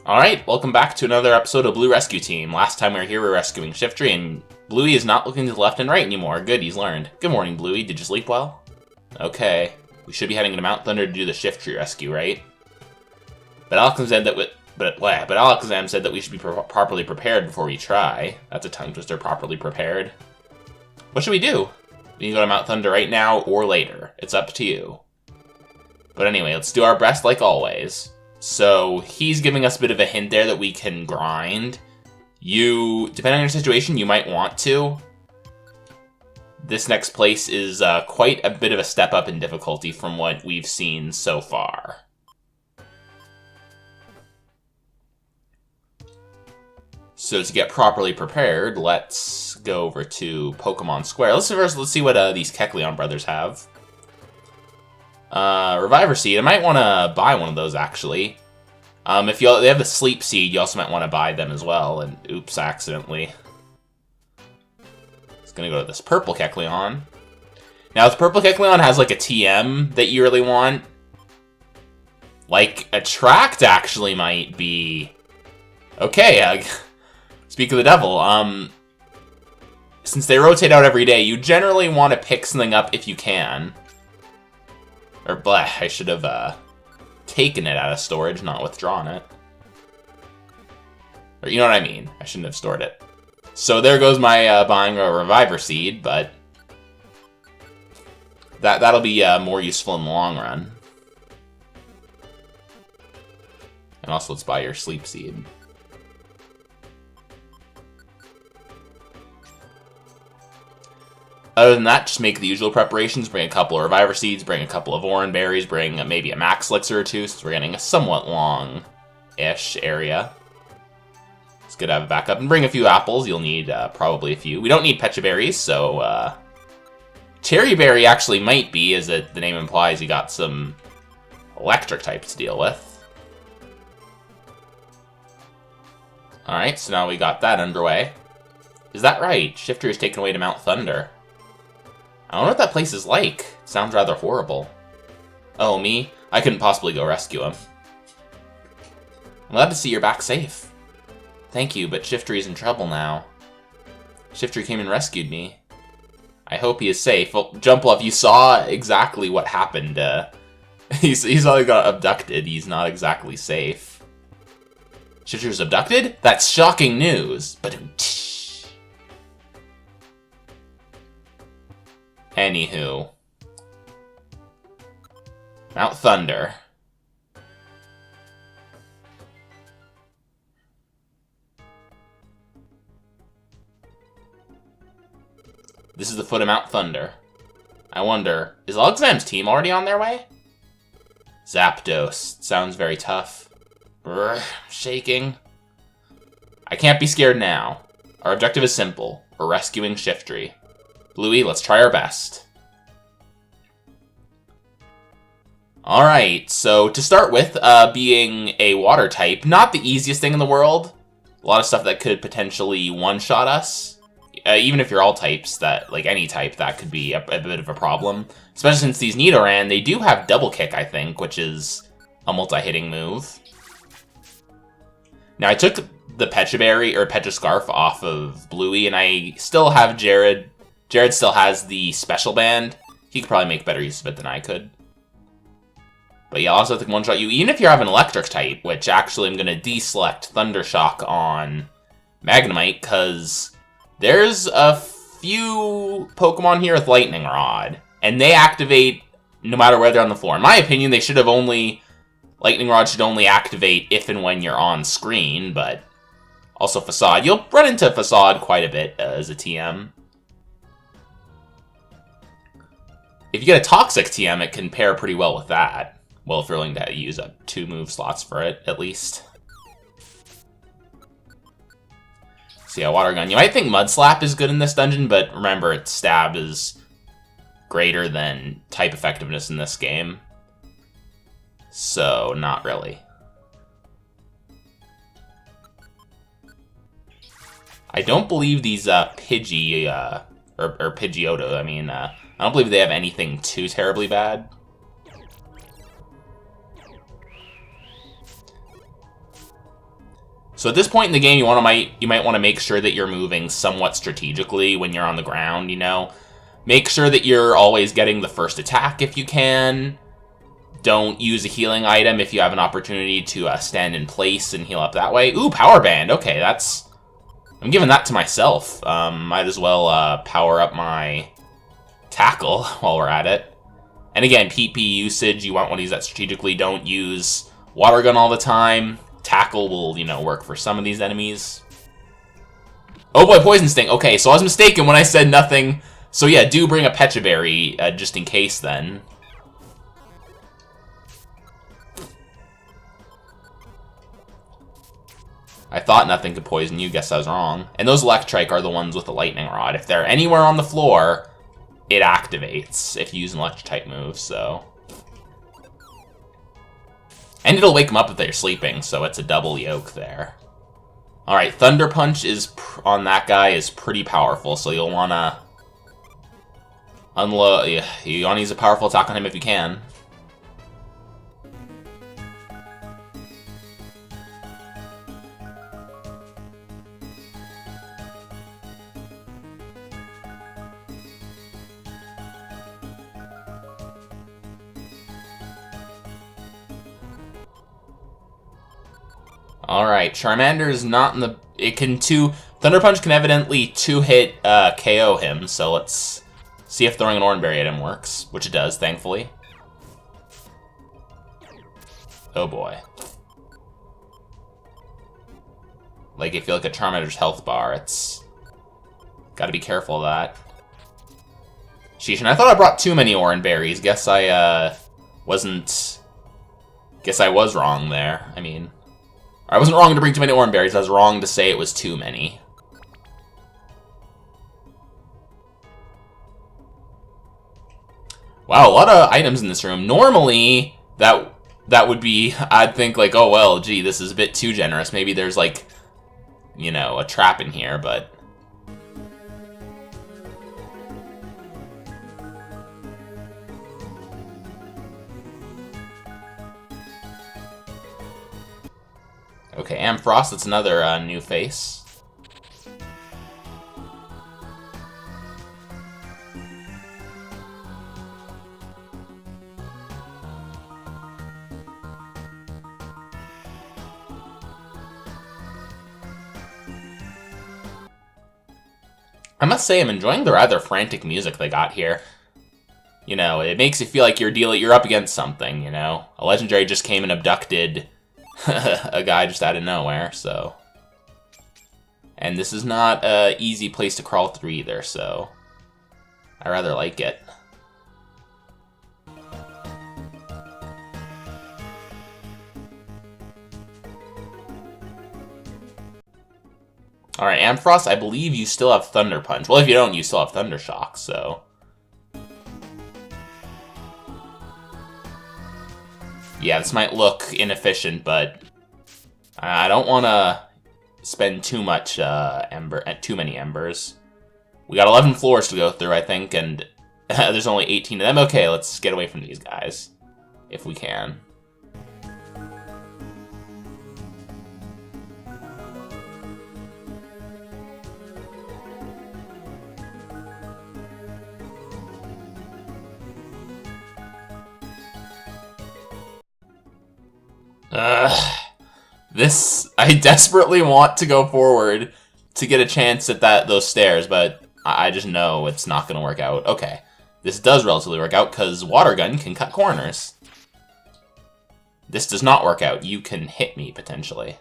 Alright, welcome back to another episode of Blue Rescue Team. Last time we were here, we were rescuing Shiftry, and Bluey is not looking to the left and right anymore. Good, he's learned. Good morning, Bluey. Did you sleep well? Okay. We should be heading to Mount Thunder to do the Shiftry rescue, right? But Alakazam said that we should be properly prepared before we try. That's a tongue twister, properly prepared. What should we do? We can go to Mount Thunder right now or later. It's up to you. But anyway, let's do our best like always. So, he's giving us a bit of a hint there that we can grind. Depending on your situation, you might want to. This next place is quite a bit of a step up in difficulty from what we've seen so far. So to get properly prepared, let's go over to Pokemon Square. Let's see what these Kecleon brothers have. Reviver Seed. I might want to buy one of those, actually. If they have the Sleep Seed, you also might want to buy them as well. And oops, accidentally. It's gonna go to this purple Kecleon. Now, this purple Kecleon has like a TM that you really want. Like, Attract actually might be... Okay, speak of the devil. Since they rotate out every day, you generally want to pick something up if you can. Or, I should have taken it out of storage, not withdrawn it. Or, you know what I mean. I shouldn't have stored it. So there goes my buying a Reviver Seed, but that'll be more useful in the long run. And also, let's buy your Sleep Seed. Other than that, just make the usual preparations. Bring a couple of Reviver Seeds, bring a couple of Oran Berries, bring maybe a Max Elixir or two, since we're getting a somewhat long-ish area. It's good to have a backup. And bring a few apples. You'll need probably a few. We don't need Pecha Berries, so... Cherry Berry actually might be, as the name implies, you got some electric types to deal with. Alright, so now we got that underway. Is that right? Shifter is taken away to Mount Thunder. I don't know what that place is like. It sounds rather horrible. Oh, me? I couldn't possibly go rescue him. I'm glad to see you're back safe. Thank you, but Shiftry's in trouble now. Shiftry came and rescued me. I hope he is safe. Well, Jumpluff, you saw exactly what happened. He's only got abducted. He's not exactly safe. Shiftry was abducted? That's shocking news. But anywho. Mount Thunder. This is the foot of Mount Thunder. I wonder, is Alakazam's team already on their way? Zapdos. Sounds very tough. Brr, shaking. I can't be scared now. Our objective is simple. We're rescuing Shiftry. Bluey, let's try our best. Alright, so to start with, being a water type, not the easiest thing in the world. A lot of stuff that could potentially one-shot us. Even if you're all types, like any type, that could be a bit of a problem. Especially since these Nidoran, they do have Double Kick, I think, which is a multi-hitting move. Now, I took the Pecha Berry, or Pecha Scarf off of Bluey, and I still have Jared. Jared still has the Special Band. He could probably make better use of it than I could. But yeah, also I can one-shot you, even if you have an Electric type, which actually I'm going to deselect Thunder Shock on Magnemite, because there's a few Pokemon here with Lightning Rod, and they activate no matter where they're on the floor. In my opinion, they should have Lightning Rod should only activate if and when you're on screen, but also Facade. You'll run into Facade quite a bit as a TM. If you get a Toxic TM, it can pair pretty well with that. Well, if you're willing to use up 2 move slots for it, at least. So yeah, Water Gun. You might think Mud Slap is good in this dungeon, but remember, its stab is greater than type effectiveness in this game. So, not really. I don't believe these Pidgey, or Pidgeotto, I mean, I don't believe they have anything too terribly bad. So at this point in the game, you might want to make sure that you're moving somewhat strategically when you're on the ground, you know? Make sure that you're always getting the first attack if you can. Don't use a healing item if you have an opportunity to stand in place and heal up that way. Ooh, Power Band. Okay, that's... I'm giving that to myself. Might as well power up my tackle while we're at it. And again, PP usage, you want to use that strategically. Don't use Water Gun all the time. Tackle will, you know, work for some of these enemies. Oh boy, Poison Sting. Okay, so I was mistaken when I said nothing. So yeah, do bring a Pecha Berry, just in case then. I thought nothing could poison you, guess I was wrong. And those Electrike are the ones with the Lightning Rod. If they're anywhere on the floor, it activates if you use an Electric-type move, so... And it'll wake them up if they're sleeping, so it's a double yoke there. Alright, Thunder Punch is on that guy is pretty powerful, so you'll want to... unload. Yeah, you want to use a powerful attack on him if you can. Alright, Charmander is not in the... It can Thunder Punch can evidently two-hit KO him, so let's see if throwing an Oran Berry at him works. Which it does, thankfully. Oh boy. Like, if you look at Charmander's health bar, it's... Gotta be careful of that. Sheesh, and I thought I brought too many Oran Berries. Guess I, wasn't... Guess I was wrong there. I mean... I wasn't wrong to bring too many Oran Berries, I was wrong to say it was too many. Wow, a lot of items in this room. Normally, that would be, I'd think like, oh well, gee, this is a bit too generous. Maybe there's like, you know, a trap in here, but... Okay, Ampharos, that's another new face. I must say, I'm enjoying the rather frantic music they got here. You know, it makes you feel like you're up against something, you know? A legendary just came and abducted a guy just out of nowhere, so... And this is not an easy place to crawl through either, so... I rather like it. Alright, Ampharos, I believe you still have Thunder Punch. Well, if you don't, you still have Thunder Shock, so... Yeah, this might look inefficient, but I don't want to spend too much too many embers. We got 11 floors to go through, I think, and there's only 18 of them. Okay, let's get away from these guys, if we can. I desperately want to go forward to get a chance at those stairs, but I just know it's not going to work out. Okay, this does relatively work out because Water Gun can cut corners. This does not work out. You can hit me, potentially.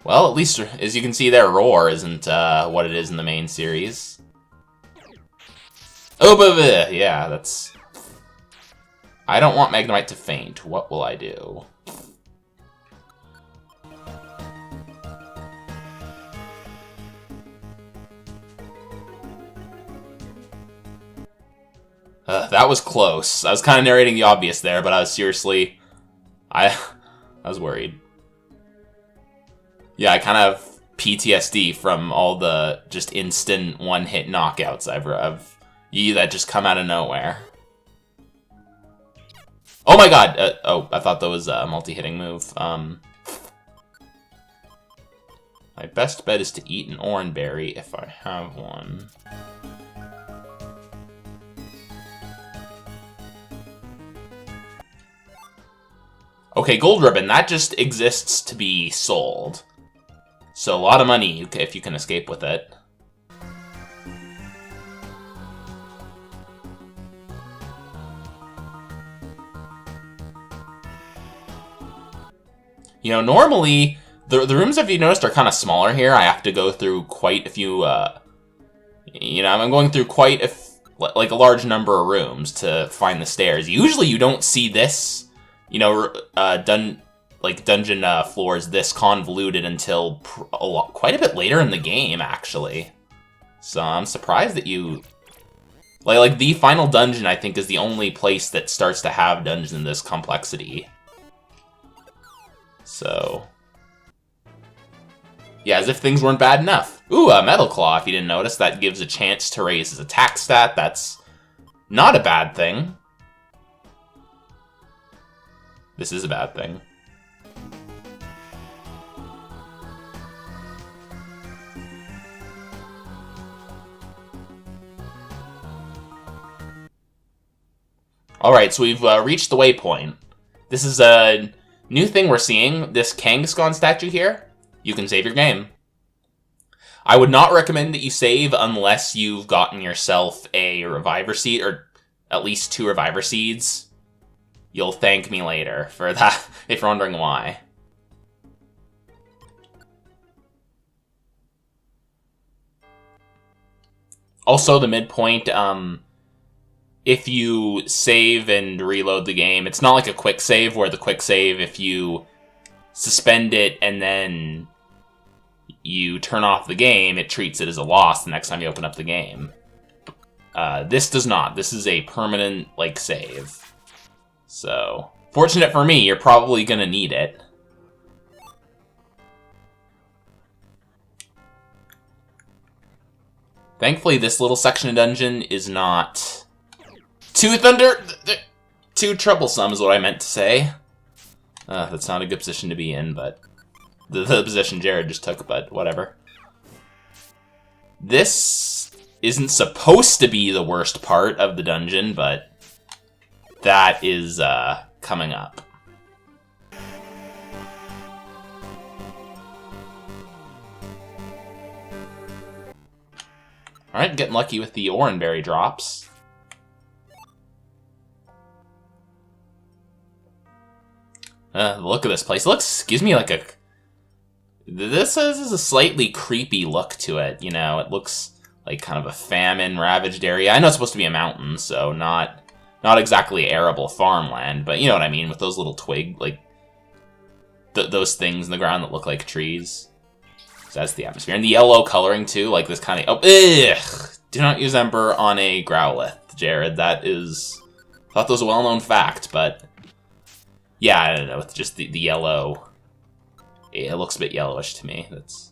Well, at least, as you can see there, Roar isn't what it is in the main series. Oh, but yeah, that's... I don't want Magnemite to faint. What will I do? That was close. I was kind of narrating the obvious there, but I was seriously... I was worried. Yeah, I kind of PTSD from all the just instant one-hit knockouts that just come out of nowhere. Oh my god! Oh, I thought that was a multi-hitting move. My best bet is to eat an orange berry if I have one. Okay, gold ribbon. That just exists to be sold. So a lot of money if you can escape with it. You know, normally, the rooms, if you noticed, are kind of smaller here. I have to go through quite a few, you know, I'm going through quite a large number of rooms to find the stairs. Usually you don't see this, you know, dungeon floors this convoluted until quite a bit later in the game, actually. So I'm surprised that you... Like the final dungeon, I think, is the only place that starts to have dungeons in this complexity. So... yeah, as if things weren't bad enough. Ooh, a Metal Claw, if you didn't notice. That gives a chance to raise his attack stat. That's not a bad thing. This is a bad thing. Alright, so we've reached the waypoint. This is a new thing we're seeing. This Kangaskhan statue here. You can save your game. I would not recommend that you save unless you've gotten yourself a Reviver Seed, or at least 2 Reviver Seeds. You'll thank me later for that, if you're wondering why. Also, the midpoint, if you save and reload the game, it's not like a quick save, where the quick save, if you suspend it and then you turn off the game, it treats it as a loss the next time you open up the game. This does not. This is a permanent, like, save. So, fortunate for me, you're probably gonna need it. Thankfully, this little section of dungeon is not too too troublesome, is what I meant to say. That's not a good position to be in, but the position Jared just took, but whatever. This isn't supposed to be the worst part of the dungeon, but that is coming up. Alright, getting lucky with the Oranberry drops. The look of this place. Gives me like a... This is a slightly creepy look to it, you know. It looks like kind of a famine-ravaged area. I know it's supposed to be a mountain, so not exactly arable farmland, but you know what I mean, with those little those things in the ground that look like trees. So that's the atmosphere. And the yellow coloring, too, like this kind of... Oh, ugh! Do not use Ember on a Growlithe, Jared. That is... I thought that was a well-known fact, but... yeah, I don't know, with just the yellow... It looks a bit yellowish to me. That's...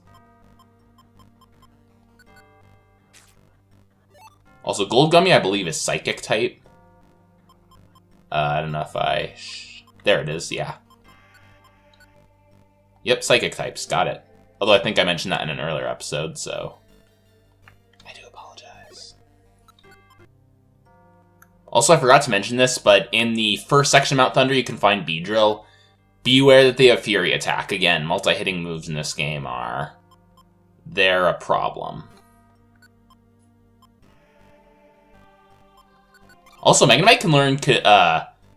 Also, Gold Gummy, I believe, is Psychic type. I don't know if I... There it is, yeah. Yep, Psychic types, got it. Although I think I mentioned that in an earlier episode, so... I do apologize. Also, I forgot to mention this, but in the first section of Mount Thunder, you can find Beedrill. Be aware that they have Fury Attack. Again, multi-hitting moves in this game are... they're a problem. Also, Magnemite can learn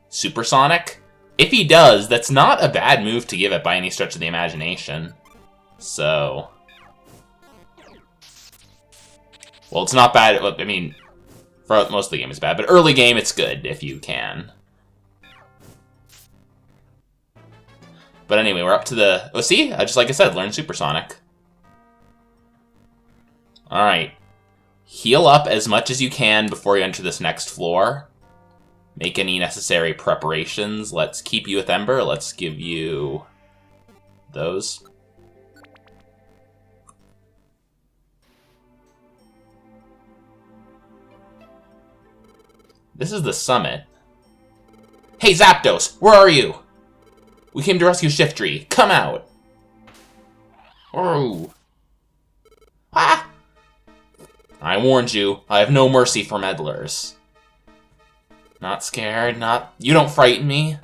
Supersonic. If he does, that's not a bad move to give it by any stretch of the imagination. So... well, it's not bad. I mean, for most of the game it's bad, but early game it's good if you can. But anyway, we're up to the... oh, see? Just like I said, learn Supersonic. Alright. Heal up as much as you can before you enter this next floor. Make any necessary preparations. Let's keep you with Ember. Let's give you... those. This is the summit. Hey, Zapdos, where are you? We came to rescue Shiftry. Come out. Oh. Ah! I warned you. I have no mercy for meddlers. Not scared, not... You don't frighten me.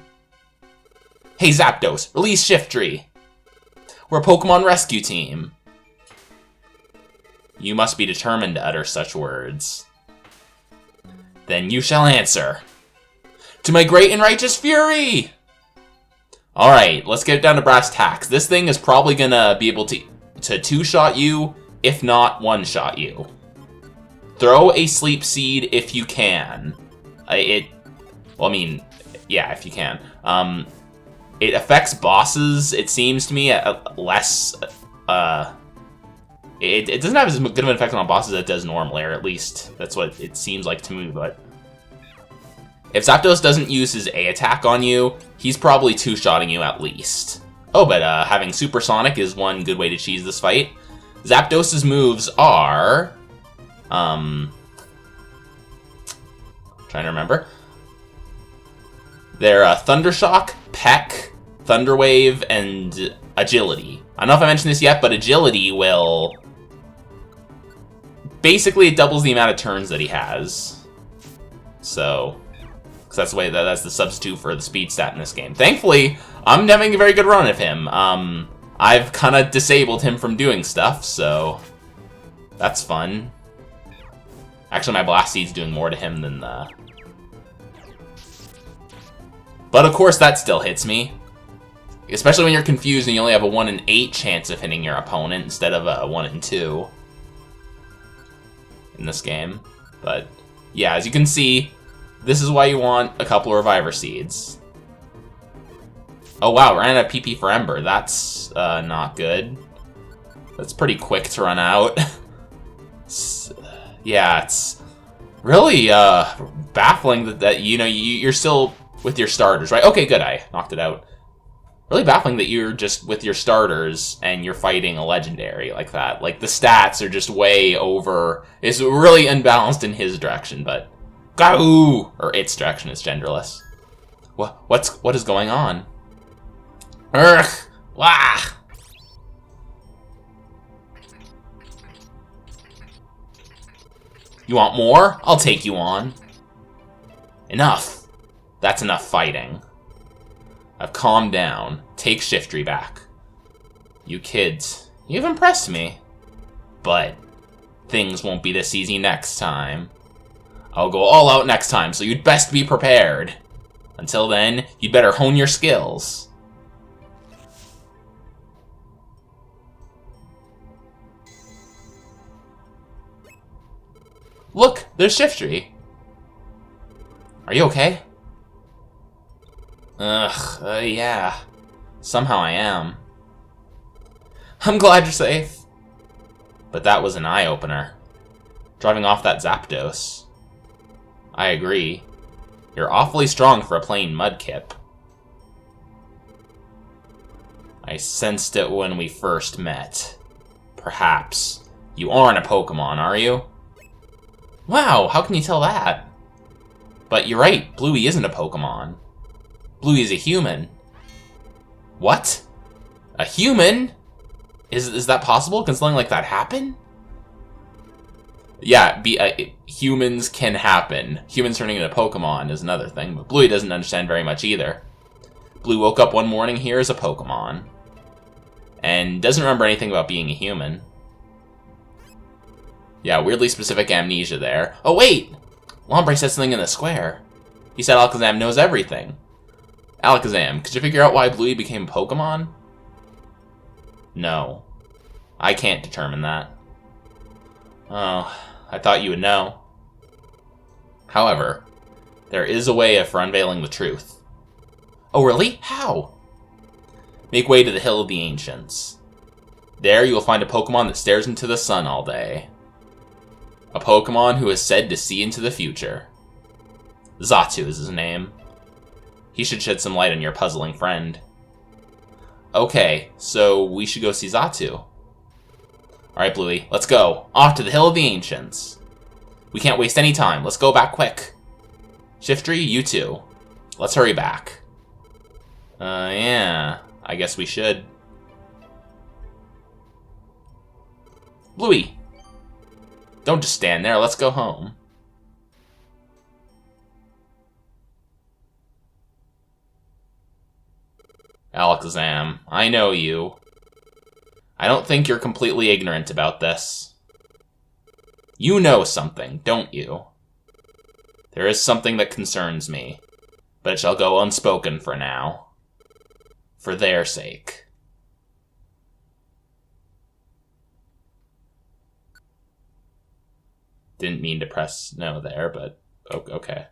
Hey, Zapdos, release Shiftry. We're a Pokemon rescue team. You must be determined to utter such words. Then you shall answer. To my great and righteous fury! Alright, let's get down to brass tacks. This thing is probably gonna be able to two-shot you, if not one-shot you. Throw a Sleep Seed if you can. Well, I mean, yeah, if you can. It affects bosses, it seems to me, less, it doesn't have as good of an effect on bosses as it does normally, or at least that's what it seems like to me, but if Zapdos doesn't use his A attack on you, he's probably two-shotting you at least. Oh, but having Supersonic is one good way to cheese this fight. Zapdos's moves are... trying to remember. They're Thunder Shock, Peck, Thunder Wave, and Agility. I don't know if I mentioned this yet, but Agility will... Basically, it doubles the amount of turns that he has. So... Because that's the way that's the substitute for the speed stat in this game. Thankfully, I'm having a very good run of him. I've kind of disabled him from doing stuff, so... That's fun. Actually, my Blast Seed's doing more to him than the... But of course, that still hits me. Especially when you're confused and you only have a 1 in 8 chance of hitting your opponent instead of a 1 in 2. In this game. But, yeah, as you can see, this is why you want a couple of Reviver Seeds. Oh wow, ran out of PP for Ember. That's not good. That's pretty quick to run out. Yeah, it's really baffling that you know, you're still with your starters, right? Okay, good, I knocked it out. Really baffling that you're just with your starters and you're fighting a legendary like that. Like, the stats are just way over... It's really unbalanced in his direction, but... Go! Or its direction, it's genderless. What is going on? Urgh! Wah! You want more? I'll take you on. Enough. That's enough fighting. I've calmed down. Take Shiftry back. You kids, you've impressed me. But things won't be this easy next time. I'll go all out next time, so you'd best be prepared. Until then, you'd better hone your skills. Look, there's Shiftry. Are you okay? Ugh, yeah. Somehow I am. I'm glad you're safe. But that was an eye-opener. Driving off that Zapdos. I agree. You're awfully strong for a plain Mudkip. I sensed it when we first met. Perhaps. You aren't a Pokemon, are you? Wow, how can you tell that? But you're right, Bluey isn't a Pokemon. Bluey is a human. What? A human? Is that possible? Can something like that happen? Yeah, humans can happen. Humans turning into Pokemon is another thing, but Bluey doesn't understand very much either. Bluey woke up one morning here as a Pokemon. And doesn't remember anything about being a human. Yeah, weirdly specific amnesia there. Oh, wait! Lombre said something in the square. He said Alakazam knows everything. Alakazam, could you figure out why Bluey became Pokemon? No. I can't determine that. Oh, I thought you would know. However, there is a way for unveiling the truth. Oh, really? How? Make way to the Hill of the Ancients. There you will find a Pokemon that stares into the sun all day. A Pokemon who is said to see into the future. Xatu is his name. He should shed some light on your puzzling friend. Okay, so we should go see Xatu. Alright, Bluey, let's go. Off to the Hill of the Ancients. We can't waste any time. Let's go back quick. Shiftry, you too. Let's hurry back. Yeah. I guess we should. Bluey! Don't just stand there. Let's go home. Alakazam, I know you. I don't think you're completely ignorant about this. You know something, don't you? There is something that concerns me, but it shall go unspoken for now. For their sake. Didn't mean to press no there, but okay.